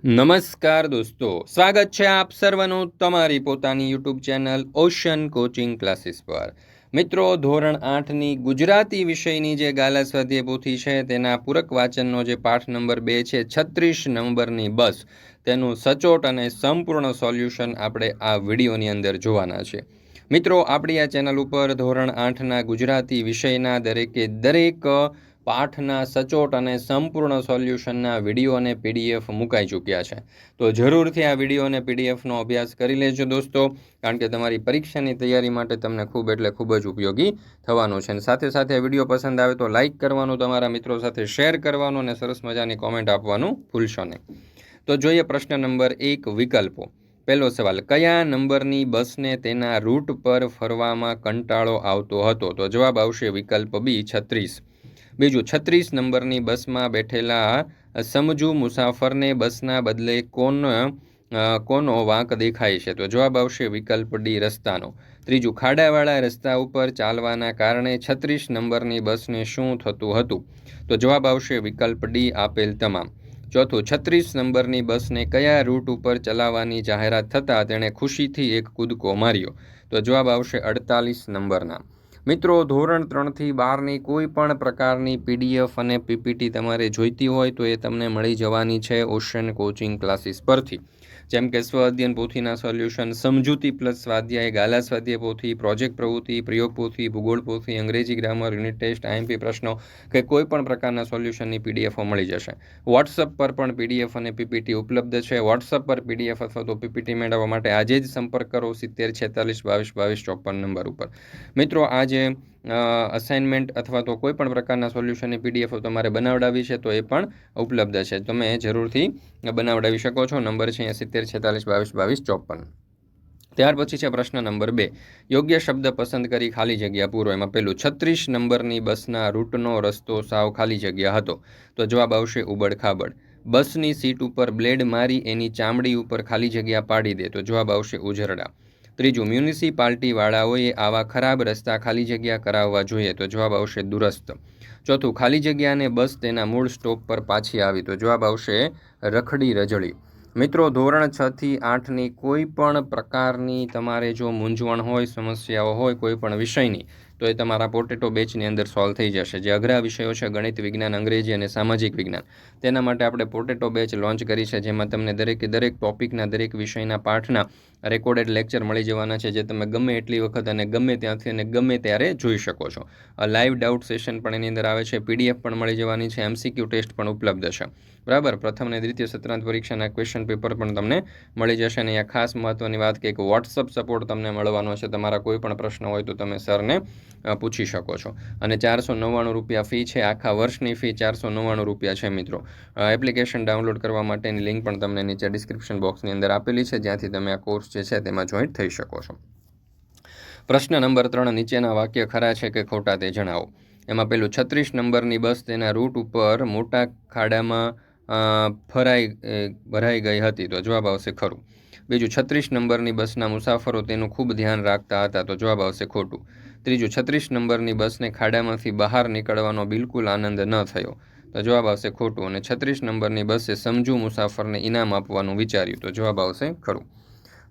નમસ્કાર દોસ્તો, સ્વાગત છે આપ સર્વનું તમારી પોતાની YouTube channel ocean coaching classes પર। મિત્રો, ધોરણ 8ની ગુજરાતી વિષયની જે ગાલા સ્વાધ્યાય પોથી છે તેના પૂરક વાંચનનો જે પાઠ નંબર 2 છે 36 નંબરની બસ, તેનું સચોટ અને સંપૂર્ણ સોલ્યુશન આપણે આ વિડીયોની અંદર જોવાના છે। મિત્રો, આપણી આ ચેનલ ઉપર ધોરણ 8ના ગુજરાતી વિષયના દરેક પાઠના સચોટ અને સંપૂર્ણ સોલ્યુશનના વિડીયો અને પીડીએફ મુકાઈ ચૂક્યા છે। તો જરૂરથી આ વિડીયો અને પીડીએફનો અભ્યાસ કરી લેજો દોસ્તો, કારણ કે તમારી પરીક્ષાની તૈયારી માટે તમને ખૂબ જ ઉપયોગી થવાનું છે। અને સાથે સાથે વિડીયો પસંદ આવે તો લાઇક કરવાનું, તમારા મિત્રો સાથે શેર કરવાનું અને સરસ મજાની કોમેન્ટ આપવાનું ભૂલશો નહીં। તો જોઈએ પ્રશ્ન નંબર 1, વિકલ્પો। પહેલો સવાલ, કયા નંબરની બસને તેના રૂટ પર ફરવામાં કંટાળો આવતો હતો? તો જવાબ આવશે વિકલ્પ બી, 36। બીજું, 36 નંબરની બસમાં બેઠેલા સમજુ મુસાફરને બસના બદલે કોનો વાંક દેખાય છે? તો જવાબ આવશે વિકલ્પ ડી, રસ્તાનો। ત્રીજું, ખાડાવાળા રસ્તા ઉપર ચાલવાના કારણે 36 નંબરની બસને શું થતું હતું? તો જવાબ આવશે વિકલ્પ ડી, આપેલ તમામ। ચોથું, 36 નંબરની બસને કયા રૂટ ઉપર ચલાવવાની જાહેરાત થતાં તેણે ખુશીથી એક કૂદકો માર્યો? તો જવાબ આવશે 48 નંબરના। મિત્રો, ધોરણ 3થી 12ની કોઈ પણ પ્રકારની પીડીએફ અને પીપીટી તમારે જોઈતી હોય તો એ તમને મળી જવાની છે ઓશન કોચિંગ ક્લાસીસ પરથી। જેમ કે સ્વ અધ્યયન પોથીના સોલ્યુશન, સમજૂતી પ્લસ સ્વાધ્યાય, ગાલા સ્વાધ્યાય પોથી, પ્રોજેક્ટ પ્રવૃત્તિ, પ્રયોગ પોથી, ભૂગોળ પોથી, અંગ્રેજી ગ્રામર, યુનિટ ટેસ્ટ, આઈએમપી પ્રશ્નો કે કોઈ પણ પ્રકારના સોલ્યુશનની પીડીએફો મળી જશે। વોટ્સઅપ પર પણ પીડીએફ અને પીપીટી ઉપલબ્ધ છે। વોટ્સઅપ પર પીડીએફ અથવા તો પીપીટી મેળવવા માટે આજે જ સંપર્ક કરો 70 46 22 22 54 નંબર ઉપર। મિત્રો, આજે અસાઇનમેન્ટ અથવા તો કોઈ પણ પ્રકારના સોલ્યુશનની પીડીએફ તમારે બનાવડાવી છે તો એ પણ ઉપલબ્ધ છે, તમે જરૂરથી બનાવડાવી શકો છો। નંબર છે 70 46 22 22 54। ત્યાર પછી છે પ્રશ્ન નંબર 2, યોગ્ય શબ્દ પસંદ કરી ખાલી જગ્યા પૂરો। એમાં પહેલું, 36 નંબરની બસના રૂટનો રસ્તો સાવ ખાલી જગ્યા હતો। તો જવાબ આવશે ઉબડ ખાબડ। બસની સીટ ઉપર બ્લેડ મારી એની ચામડી ઉપર ખાલી જગ્યા પાડી દે। તો જવાબ આવશે ઉઝરડા। ત્રીજું, મ્યુનિસિપાલિટીવાળાઓએ આવા ખરાબ રસ્તા ખાલી જગ્યા કરાવવા જોઈએ। તો જવાબ આવશે દુરસ્ત। ચોથું, ખાલી જગ્યાને બસ તેના મૂળ સ્ટોપ પર પાછી આવી। તો જવાબ આવશે રખડી રજળી। મિત્રો, ધોરણ 6થી 8ની કોઈ પણ પ્રકારની તમારે જો મૂંઝવણ હોય, સમસ્યાઓ હોય કોઈ પણ વિષયની, તો એ તમારા પોટેટો બેચની અંદર સોલ્વ થઈ જશે। જે અઘરા વિષયો છે ગણિત, વિજ્ઞાન, અંગ્રેજી અને સામાજિક વિજ્ઞાન, તેના માટે આપણે પોટેટો બેચ લોન્ચ કરી છે, જેમાં તમને દરેક ટોપિકના, દરેક વિષયના પાઠના રેકોર્ડેડ લેક્ચર મળી જવાના છે, જે તમે ગમે એટલી વખત અને ગમે ત્યાંથી અને ગમે ત્યારે જોઈ શકો છો। લાઈવ ડાઉટ સેશન પણ એની અંદર આવે છે, પીડીએફ પણ મળી જવાની છે, એમસીક્યુ ટેસ્ટ પણ ઉપલબ્ધ છે, બરાબર। પ્રથમ અને દ્વિતીય સત્રાંત પરીક્ષાના ક્વેશ્ચન પેપર પણ તમને મળી જશે। અને અહીંયા ખાસ મહત્વની વાત કે એક વોટ્સઅપ સપોર્ટ તમને મળવાનો છે, તમારા કોઈ પણ પ્રશ્ન હોય તો તમે સરને પૂછી શકો છો। અને 499 રૂપિયા ફી છે, આખા વર્ષની ફી 499 રૂપિયા છે મિત્રો। એપ્લિકેશન ડાઉનલોડ કરવા માટેની લિંક પણ તમને નીચે ડિસ્ક્રિપ્શન બોક્સની અંદર આપેલી છે, જ્યાંથી તમે આ કોર્સ જે છે તેમાં જોઈન્ટ થઈ શકો છો। પ્રશ્ન નંબર 3, નીચેના વાક્ય ખરા છે કે ખોટા તે જણાવો। એમાં પેલું, 36 નંબરની બસ તેના રૂટ ઉપર મોટા ખાડામાં ભરાઈ ગઈ હતી। તો જવાબ આવશે ખરું। બીજું, 36 નંબરની બસના મુસાફરો તેનું ખૂબ ધ્યાન રાખતા હતા। તો જવાબ આવશે ખોટું। ત્રીજું, 36 નંબરની બસને ખાડામાંથી બહાર નીકળવાનો બિલકુલ આનંદ ન થયો। તો જવાબ આવશે ખોટું। અને 36 નંબરની બસે સમજુ મુસાફરને ઇનામ આપવાનું વિચાર્યું। તો જવાબ આવશે ખરું।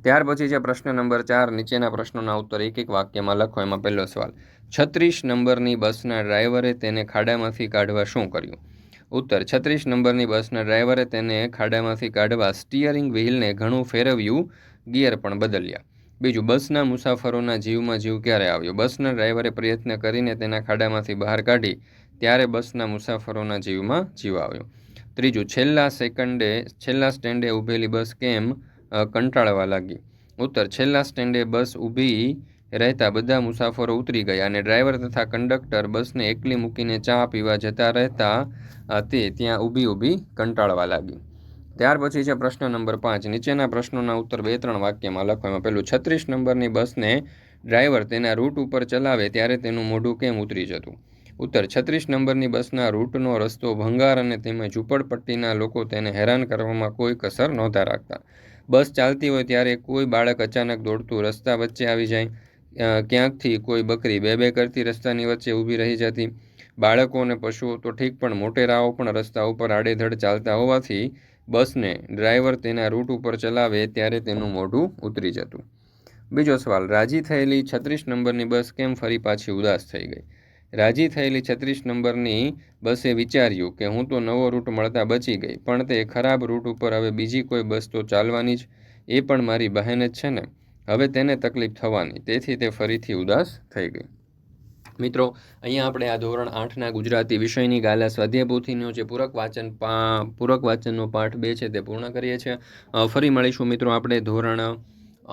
ત્યાર પછી છે પ્રશ્ન નંબર 4, નીચેના પ્રશ્નોના ઉત્તર એક વાક્યમાં લખો। એમાં પહેલો સવાલ, 36 નંબરની બસના ડ્રાઈવરે તેને ખાડામાંથી કાઢવા શું કર્યું? ઉત્તર, 36 નંબરની બસના ડ્રાઈવરે તેને ખાડામાંથી કાઢવા સ્ટીયરિંગ વ્હીલને ઘણું ફેરવ્યું, ગિયર પણ બદલ્યા। બીજું, બસના મુસાફરોના જીવમાં જીવ ક્યારે આવ્યો? બસના ડ્રાઈવરે પ્રયત્ન કરીને તેના ખાડામાંથી બહાર કાઢી ત્યારે બસના મુસાફરોના જીવમાં જીવ આવ્યો। ત્રીજું, છેલ્લા સ્ટેન્ડે ઊભેલી બસ કેમ કંટાળવા લાગી? ઉત્તર, છેલ્લા સ્ટેન્ડે બસ ઊભી રહેતા બધા મુસાફરો ઉતરી ગયા અને ડ્રાઈવર તથા કંડક્ટર બસને એકલી મૂકીને ચા પીવા જતા રહેતા તે ત્યાં ઊભી કંટાળવા લાગી। ત્યાર પછી છે પ્રશ્ન નંબર 5, નીચેના પ્રશ્નોના ઉત્તર 2-3 વાક્યમાં લખો। એમાં પહેલું, 36 નંબરની બસને ડ્રાઈવર તેના રૂટ ઉપર ચલાવે ત્યારે તેનું મોઢું કેમ ઉતરી જતું? ઉત્તર, 36 નંબરની બસના રૂટનો રસ્તો ભંગાર અને તેમાં ઝૂંપડપટ્ટીના લોકો તેને હેરાન કરવામાં કોઈ કસર નહોતા રાખતા। બસ ચાલતી હોય ત્યારે કોઈ બાળક અચાનક દોડતું રસ્તા વચ્ચે આવી જાય, ક્યાંકથી કોઈ બકરી બે કરતી રસ્તાની વચ્ચે ઊભી રહી જતી, બાળકો અને પશુઓ તો ઠીક પણ મોટેરાઓ પણ રસ્તા ઉપર આડેધડ ચાલતા હોવાથી બસને ડ્રાઈવર તેના રૂટ ઉપર ચલાવે ત્યારે તેનું મોઢું ઉતરી જતું. બીજો સવાલ, રાજી થયેલી 36 નંબરની બસ કેમ ફરી પાછી ઉદાસ થઈ ગઈ? રાજી થયેલી 36 નંબરની બસે વિચાર્યું કે હું તો નવો રૂટ મળતા બચી ગઈ, પણ તે ખરાબ રૂટ ઉપર હવે બીજી કોઈ બસ તો ચાલવાની જ, એ પણ મારી બહેન જ છે ને, હવે તેને તકલીફ થવાની, તેથી તે ફરીથી ઉદાસ થઈ ગઈ. મિત્રો, અહીંયા આપણે આ ધોરણ 8ના ગુજરાતી વિષયની ગાલા સ્વાધ્યાય પોથીનો જે પૂરક વાંચનનો પાઠ 2 છે તે પૂર્ણ કરીએ છીએ. ફરી મળીશું મિત્રો આપણે ધોરણ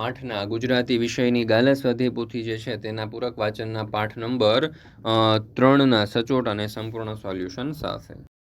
8ના ગુજરાતી વિષયની ગાલા સ્વાધ્યાય પોથી જે છે તેના પૂરક વાંચનના પાઠ નંબર 3ના સચોટ અને સંપૂર્ણ સોલ્યુશન સાથે.